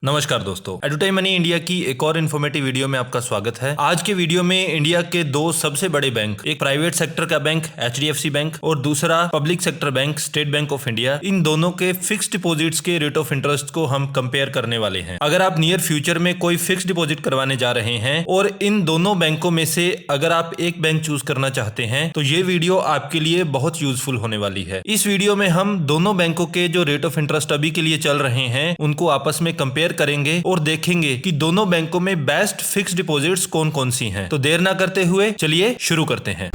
नमस्कार दोस्तों, एडुटाइम money India की एक और इन्फॉर्मेटिव वीडियो में आपका स्वागत है। आज के वीडियो में इंडिया के दो सबसे बड़े बैंक, एक प्राइवेट सेक्टर का बैंक HDFC बैंक और दूसरा public sector bank state bank of India, इन दोनों के फिक्स्ड डिपॉजिट्स के रेट ऑफ इंटरेस्ट को हम कंपेयर करने वाले हैं। अगर आप नियर फ्यूचर में कोई फिक्स्ड डिपॉजिट करवाने जा रहे हैं और इन दोनों बैंकों में से अगर आप एक बैंक चूज करना चाहते हैं तो ये वीडियो आपके लिए बहुत यूजफुल होने वाली है। इस वीडियो में हम दोनों बैंकों के जो रेट ऑफ इंटरेस्ट अभी के लिए चल रहे हैं उनको आपस में कंपेयर करेंगे और देखेंगे कि दोनों बैंकों में बेस्ट फिक्स्ड डिपॉजिट्स कौन कौन सी हैं। तो देर ना करते हुए चलिए शुरू करते हैं।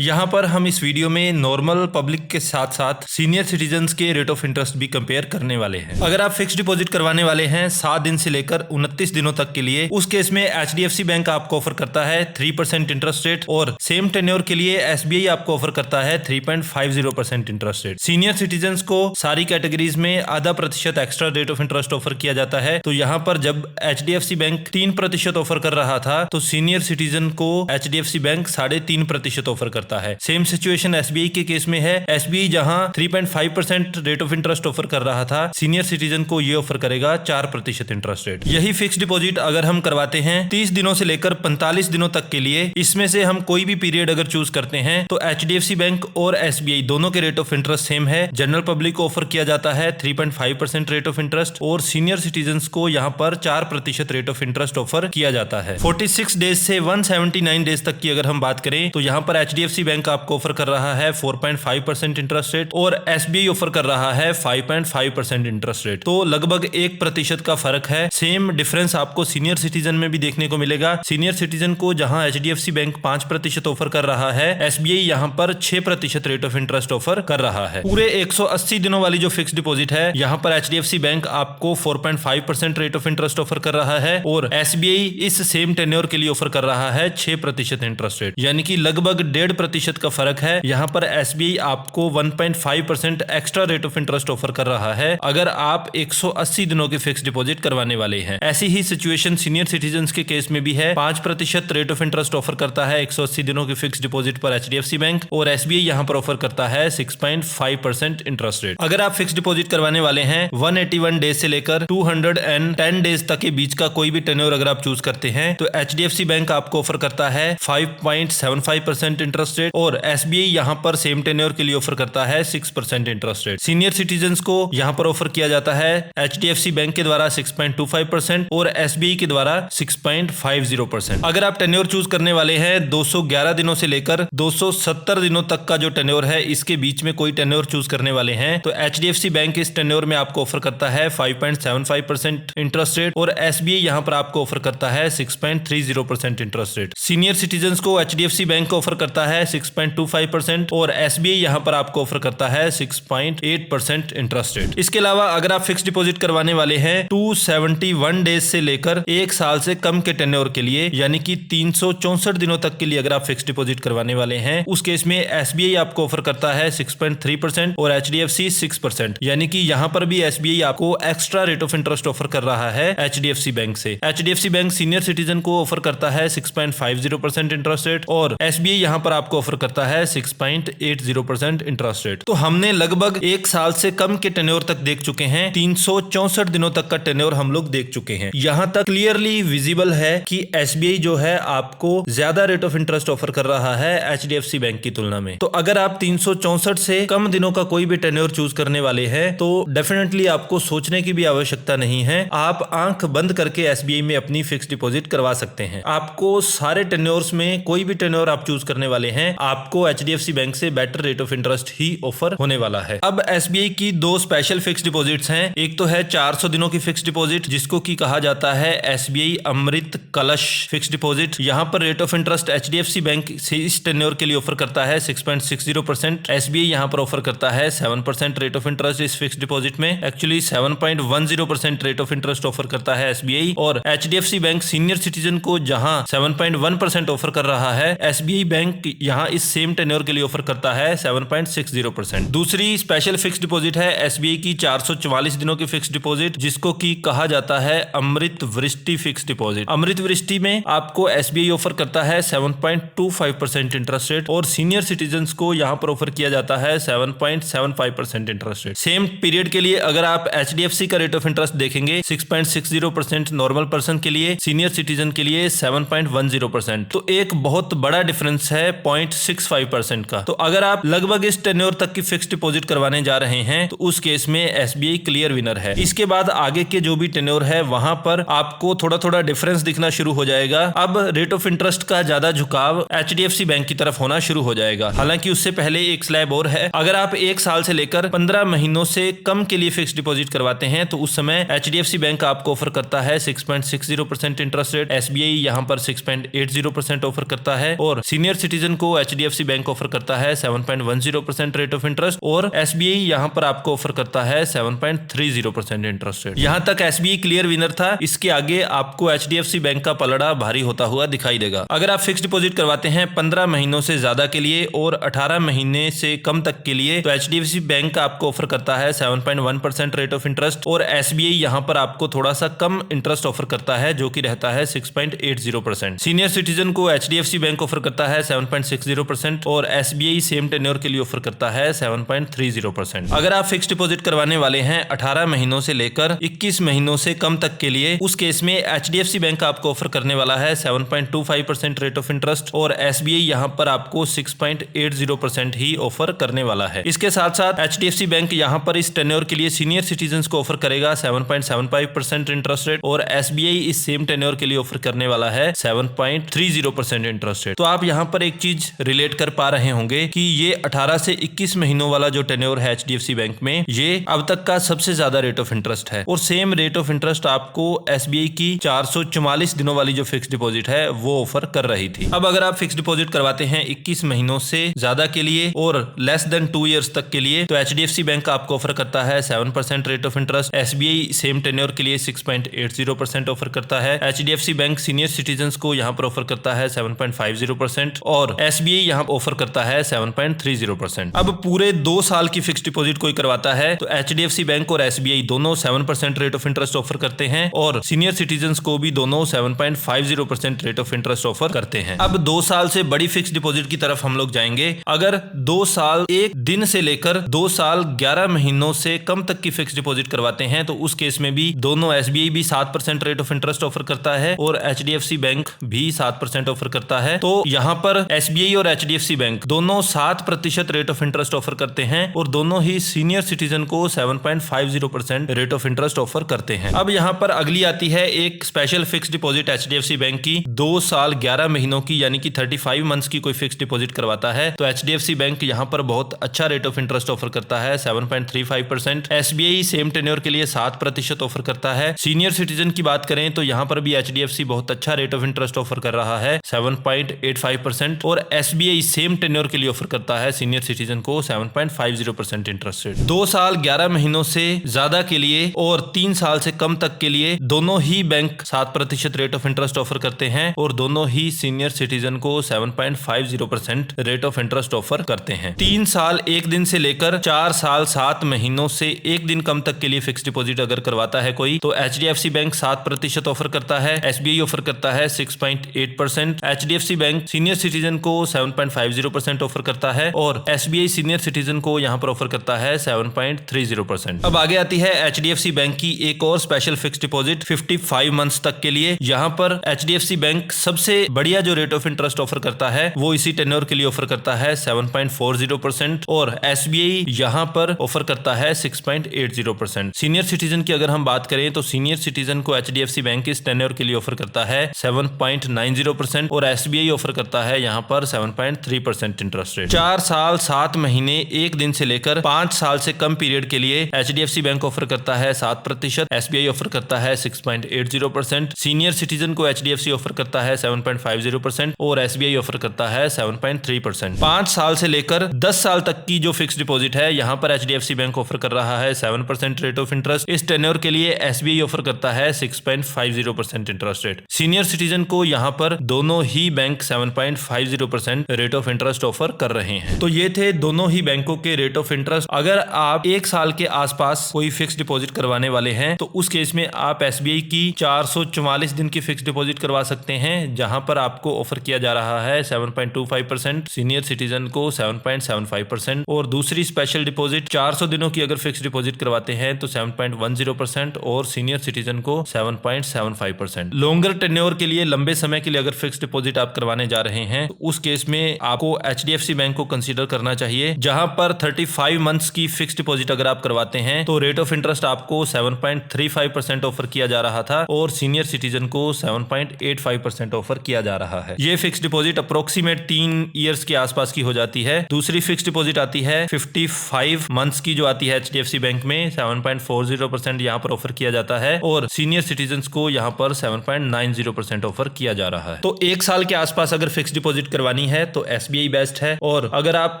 यहाँ पर हम इस वीडियो में नॉर्मल पब्लिक के साथ साथ सीनियर सिटीजन्स के रेट ऑफ इंटरेस्ट भी कंपेयर करने वाले हैं। अगर आप फिक्स्ड डिपॉजिट करवाने वाले हैं 7 दिन से लेकर 29 दिनों तक के लिए, उस केस में HDFC बैंक आपको ऑफर करता है 3% इंटरेस्ट रेट और सेम टेन्योर के लिए SBI आपको ऑफर करता है 3.50% इंटरेस्ट रेट। सीनियर सिटीजन्स को सारी कैटेगरीज में आधा प्रतिशत extra rate of interest offer किया जाता है। तो यहाँ पर जब HDFC बैंक 3% ऑफर कर रहा था तो सीनियर सिटीजन को HDFC बैंक 3.5% ऑफर करता है। सेम सिचुएशन SBI के केस में है। SBI जहां 3.5% रेट ऑफ इंटरेस्ट ऑफर कर रहा था, सीनियर सिटीजन को ये ऑफर करेगा 4% इंटरेस्ट रेट। यही फिक्स डिपॉजिट अगर हम करवाते हैं 30 दिनों से लेकर 45 दिनों तक के लिए, इसमें से हम कोई भी पीरियड अगर चूज करते हैं तो HDFC बैंक और SBI दोनों के रेट ऑफ इंटरेस्ट सेम है। जनरल पब्लिक को ऑफर किया जाता है 3.5% रेट ऑफ इंटरेस्ट और सीनियर सिटीजन को यहाँ पर 4% रेट ऑफ इंटरेस्ट ऑफर किया जाता है। 46 डेज से 179 डेज तक की अगर हम बात करें तो यहाँ पर HDFC बैंक आपको ऑफर कर रहा है 4.5% इंटरेस्ट रेट और SBI ऑफर कर रहा है 5.5% इंटरेस्ट रेट। तो लगभग 1% का फर्क है। सेम डिफरेंस आपको सीनियर सिटीजन में भी देखने को मिलेगा। सीनियर सिटीजन को जहां HDFC बैंक 5% ऑफर कर रहा है, SBI यहां पर 6% रेट ऑफ इंटरेस्ट ऑफर कर रहा है। पूरे 180 दिनों वाली जो फिक्स डिपॉजिट है यहां पर HDFC बैंक आपको 4.5% रेट ऑफ इंटरेस्ट ऑफर कर रहा है और SBI इस सेम टेन्योर के लिए ऑफर कर रहा है 6% इंटरेस्ट रेट, यानी कि लगभग 1.5% का फर्क है। यहाँ पर SBI आपको 1.5% extra rate of interest offer कर रहा है अगर आप 180 दिनों की फिक्स डिपॉजिट करवाने वाले हैं। ऐसी ही सिचुएशन सीनियर सिटीजन के केस में भी है। 5% रेट ऑफ इंटरेस्ट ऑफर करता है 180 दिनों की फिक्स डिपॉजिट पर HDFC बैंक और SBI यहाँ पर ऑफर करता है 6.5% इंटरेस्ट रेट। अगर आप फिक्स डिपॉजिट करवाने वाले हैं 181 डेज से लेकर 210 डेज तक के बीच का कोई भी टेन्योर अगर आप चूज करते हैं तो HDFC बैंक आपको ऑफर करता है 5.75% इंटरेस्ट रेट और SBI यहाँ पर सेम टेन्योर के लिए ऑफर करता है 6% इंटरेस्ट रेट। सीनियर सिटीजन को यहाँ पर ऑफर किया जाता है HDFC बैंक के द्वारा 6.25% और SBI के द्वारा 6.50%। अगर आप टेन्योर चूज करने वाले हैं 211 दिनों से लेकर 270 दिनों तक का जो टेन्योर है, इसके बीच में कोई टेन्योर चूज करने वाले हैं तो HDFC बैंक इस टेन्योर में आपको ऑफर करता है 5.75% इंटरेस्ट रेट और SBI यहाँ पर आपको ऑफर करता है 6.30% इंटरेस्ट रेट। सीनियर सिटीजन को HDFC बैंक ऑफर करता है 6.25% और SBI यहाँ पर आपको ऑफर करता है 6.8% इंटरेस्ट रेट। इसके अलावा अगर आप फिक्स डिपॉजिट करवाने वाले हैं 271 डेज से लेकर 1 साल से कम के टेन्योर के लिए, यानी कि 364 दिनों तक के लिए अगर आप फिक्स डिपॉजिट करवाने वाले हैं, उस केस में SBI आपको ऑफर करता है 6.3% और HDFC 6%, यानी कि यहाँ पर भी SBI आपको extra rate of interest offer कर रहा है HDFC बैंक से। HDFC बैंक सीनियर सिटीजन को ऑफर करता है 6.50% इंटरेस्ट रेट और SBI यहाँ पर आपको ऑफर करता है 6.80% इंटरेस्ट रेट। तो हमने लगभग 1 साल से कम के टेन्योर तक देख चुके हैं, 364 दिनों तक का टेन्योर हम लोग देख चुके हैं। यहाँ तक क्लियरली विजिबल है कि SBI जो है आपको ज्यादा रेट ऑफ इंटरेस्ट ऑफर कर रहा है HDFC बैंक की तुलना में। तो अगर आप 364 से कम दिनों का कोई भी टेन्योर चूज करने वाले हैं तो डेफिनेटली आपको सोचने की भी आवश्यकता नहीं है। आप आंख बंद करके SBI में अपनी फिक्स डिपॉजिट करवा सकते हैं। आपको सारे टेन्योर्स में कोई भी टेन्योर आप चूज करने वाले हैं, आपको HDFC बैंक से better rate of interest he offer होने वाला है। अब SBI की 2 स्पेशल फिक्स डिपॉजिट्स हैं। एक तो है 400 दिनों की फिक्स डिपॉजिट जिसको की कहा जाता है SBI अमृत कलश फिक्स डिपॉजिट। यहाँ पर rate of interest HDFC bank से इस टेन्योर के लिए ऑफर करता है 6.60%। SBI यहाँ पर ऑफर करता है 7% रेट ऑफ इंटरेस्ट इस फिक्स डिपॉजिट में। Actually 7.10% rate of interest offer करता है SBI और HDFC बैंक सीनियर सिटीजन को जहां 7.1% ऑफर कर रहा है, SBI बैंक यहाँ इस सेम टेन्योर के लिए ऑफर करता है 7.60%। दूसरी स्पेशल फिक्स डिपॉजिट है एसबीआई की 444 दिनों की फिक्स डिपॉजिट, जिसको की कहा जाता है अमृत वृष्टि फिक्स डिपॉजिट। अमृत वृष्टि में आपको एसबीआई ऑफर करता है 7.25% इंटरेस्ट रेट और सीनियर सिटीजन को यहाँ पर ऑफर किया जाता है 7.75% इंटरेस्ट रेट। सेम पीरियड के लिए अगर आप एचडीएफसी का रेट ऑफ इंटरेस्ट देखेंगे 6.60% नॉर्मल पर्सन के लिए, सीनियर सिटीजन के लिए 7.10%। तो एक बहुत बड़ा डिफरेंस है 0.65% का। तो अगर आप लगभग इस टेन्योर तक की फिक्स डिपॉजिट करवाने जा रहे हैं तो उस केस में एसबीआई क्लियर विनर है। इसके बाद आगे के जो भी टेन्योर है वहां पर आपको थोड़ा थोड़ा डिफरेंस दिखना शुरू हो जाएगा। अब रेट ऑफ इंटरेस्ट का ज्यादा झुकाव एचडीएफसी बैंक की तरफ होना शुरू हो जाएगा। हालांकि उससे पहले एक स्लैब और है। अगर आप 1 साल से लेकर 15 महीनों से कम के लिए फिक्स डिपॉजिट करवाते हैं तो उस समय एचडीएफसी बैंक आपको ऑफर करता है 6.60% इंटरेस्ट रेट, एसबीआई यहां पर 6.80% ऑफर करता है और सीनियर सिटीजन को एचडीएफसी बैंक ऑफर करता है 7.10% रेट ऑफ इंटरेस्ट और एसबीआई यहां पर आपको ऑफर करता है 7.30% इंटरेस्ट रेट। यहां तक एसबीआई क्लियर विनर था। इसके आगे आपको एचडीएफसी बैंक का पलड़ा भारी होता हुआ दिखाई देगा। अगर आप फिक्स डिपॉजिट करवाते हैं 15 महीनों से ज्यादा के लिए और 18 महीने से कम तक के लिए तो एचडीएफसी बैंक आपको ऑफर करता है 7.1% रेट ऑफ इंटरेस्ट और एसबीआई यहां पर आपको थोड़ा सा कम इंटरेस्ट ऑफर करता है जो कि रहता है 6.80%। सीनियर सिटीजन को एचडीएफसी बैंक ऑफर करता है 7.60% और एसबीआई सेम टेन्योर के लिए ऑफर करता है 7.30%। अगर आप फिक्स डिपॉजिट करवाने वाले हैं 18 महीनों से लेकर 21 महीनों से कम तक के लिए, उस केस में एचडीएफसी बैंक आपको ऑफर करने वाला है 7.25% रेट ऑफ इंटरेस्ट और एसबीआई यहां पर आपको 6.80% ही ऑफर करने वाला है। इसके साथ साथ एचडीएफसी बैंक यहां पर इस टेन्योर के लिए सीनियर सिटीजंस को ऑफर करेगा 7.75% इंटरेस्ट रेट और एसबीआई इस सेम टेन्योर के लिए ऑफर करने वाला है 7.30% इंटरेस्ट रेट। तो आप यहां पर एक चीज रिलेट कर पा रहे होंगे कि ये 18 से 21 महीनों वाला जो टेन्योर है एचडीएफसी बैंक में, ये अब तक का सबसे ज्यादा रेट ऑफ इंटरेस्ट है और सेम रेट ऑफ इंटरेस्ट आपको एसबीआई की 444 दिनों वाली जो फिक्स डिपॉजिट है वो ऑफर कर रही थी। अब अगर आप फिक्स डिपॉजिट करवाते हैं 21 महीनों से ज्यादा के लिए और लेस देन 2 इयर्स तक के लिए तो एचडीएफसी बैंक आपको ऑफर करता है 7% rate of interest, SBI same tenure के लिए 6.80% ऑफर करता है, एचडीएफसी बैंक सीनियर सिटीजंस को यहां पर ऑफर करता है 7.50% और एसबीआई यहां ऑफर करता है 7.30%। अब पूरे 2 साल की फिक्स डिपॉजिट कोई करवाता है तो एचडीएफसी बैंक और एसबीआई दोनों 7% रेट ऑफ इंटरेस्ट ऑफर करते हैं और सीनियर सिटीजंस को भी दोनों 7.50% रेट ऑफ इंटरेस्ट ऑफर करते हैं। अब 2 साल से बड़ी फिक्स डिपॉजिट की तरफ हम लोग जाएंगे। अगर 2 साल 1 दिन से लेकर 2 साल 11 महीनों से कम तक की फिक्स डिपॉजिट करवाते हैं तो उस केस में भी दोनों एसबीआई भी 7% रेट ऑफ इंटरेस्ट ऑफर करता है और एचडीएफसी बैंक भी 7% ऑफर करता है। तो यहाँ पर एसबीआई और एचडीएफसी बैंक दोनों 7% रेट ऑफ इंटरेस्ट ऑफर करते हैं और दोनों ही सीनियर सिटीजन को 7.50% रेट ऑफ इंटरेस्ट ऑफर करते हैं। अब यहाँ पर अगली आती है एक special fix deposit HDFC bank की 2 साल 11 महीनों की यानी कि 35 मंथ्स की कोई फिक्स डिपॉजिट करवाता है तो एचडीएफसी बैंक यहाँ पर बहुत अच्छा रेट ऑफ इंटरेस्ट ऑफर करता है 7.35%। एसबीआई सेम टेन्योर के लिए 7% ऑफर करता है। सीनियर सिटीजन की बात करें तो यहाँ पर भी एचडीएफसी बहुत अच्छा रेट ऑफ इंटरेस्ट ऑफर कर रहा है 7.85% और एसबीआई सेम टेन्योर के लिए ऑफर करता है सीनियर सिटीजन को 7.50% इंटरेस्ट रेट। 2 साल 11 महीनों से ज्यादा के लिए और 3 साल से कम तक के लिए दोनों ही bank 7% rate of interest offer करते हैं और दोनों ही सीनियर सिटीजन को 7.50% रेट ऑफ इंटरेस्ट ऑफर करते हैं। 3 साल 1 दिन से लेकर 4 साल 7 महीनों से 1 दिन कम तक के लिए फिक्स डिपॉजिट अगर करवाता है कोई तो एचडीएफसी बैंक 7% ऑफर करता है, एसबीआई ऑफर करता है 6.8%, एचडीएफसी बैंक सीनियर सिटीजन को 7.50% ऑफर करता है और एसबीआई सीनियर सिटीजन को यहां पर ऑफर करता है 7.30%। अब आगे आती है एचडीएफसी बैंक की एक और स्पेशल फिक्स डिपॉजिट 55 मंथ्स तक के लिए। यहां पर एचडीएफसी बैंक सबसे बढ़िया जो रेट ऑफ इंटरेस्ट ऑफर करता है वो इसी टेन्योर के लिए ऑफर करता है 7.40% और एसबीआई यहां पर ऑफर करता है 6.80%। सीनियर सिटीजन की अगर हम बात करें तो सीनियर सिटीजन को एचडीएफसी बैंक इस टेन्योर के लिए ऑफर करता है 7.90% और एसबीआई ऑफर करता है यहां पर 7.3% इंटरेस्ट रेट। 4 साल 7 महीने 1 दिन से लेकर 5 साल से कम पीरियड के लिए एचडीएफसी बैंक ऑफर करता है 7%, एसबीआई ऑफर करता है 6.80%, सीनियर सिटीजन को एचडीएफसी ऑफर करता है 7.50% और एसबीआई ऑफर करता है 7.3%। 5 साल से लेकर 10 साल तक की जो फिक्स डिपॉजिट है यहां पर एचडीएफसी बैंक ऑफर कर रहा है 7% रेट ऑफ इंटरेस्ट। इस टेन्योर के लिए एसबीआई ऑफर करता है 6.50% इंटरेस्ट रेट। सीनियर सिटीजन को यहां पर दोनों ही bank 7.50% 0% rate of interest offer कर रहे हैं। तो ये थे दोनों ही बैंकों के रेट ऑफ इंटरेस्ट। अगर आप 1 साल के आसपास कोई फिक्स डिपॉजिट करवाने वाले हैं तो उस केस में आप SBI की 444 दिन की फिक्स डिपॉजिट करवा सकते हैं, जहां पर आपको ऑफर किया जा रहा है 7.25%, सीनियर सिटीजन को 7.75% और दूसरी स्पेशल डिपॉजिट 400 दिनों की अगर फिक्स डिपॉजिट करवाते हैं तो 7.10% और सीनियर सिटीजन को 7.75%। लॉन्गर टेन्योर के लिए, लंबे समय के लिए अगर फिक्स डिपॉजिट आप करवाने जा रहे हैं तो उस केस में आपको HDFC बैंक को कंसीडर करना चाहिए, जहां पर 35 मंथ्स की फिक्स डिपॉजिट अगर आप करवाते हैं तो रेट ऑफ इंटरेस्ट आपको 7.35% ऑफर किया जा रहा था और सीनियर सिटीजन को 7.85% ऑफर किया जा रहा है। ये फिक्स डिपॉजिट अप्रोक्सीमेट 3 इयर्स के आसपास की हो जाती है। दूसरी फिक्स डिपॉजिट आती है 55 मंथ्स की, जो आती है HDFC बैंक में 7.40% यहाँ पर ऑफर किया जाता है और सीनियर सिटीजन को यहाँ पर 7.90% ऑफर किया जा रहा है। तो 1 साल के आसपास अगर फिक्स डिपॉजिट करवानी है तो SBI बेस्ट है, और अगर आप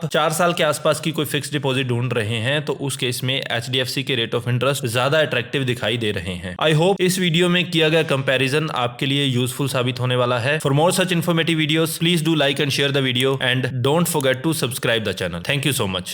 4 साल के आसपास की कोई फिक्स डिपॉजिट ढूंढ रहे हैं तो उस केस में HDFC के रेट ऑफ इंटरेस्ट ज्यादा अट्रैक्टिव दिखाई दे रहे हैं। आई होप इस वीडियो में किया गया कंपैरिजन आपके लिए यूजफुल साबित होने वाला है। For more such informative videos please do like and share the video and don't forget to subscribe the channel. Thank you so much.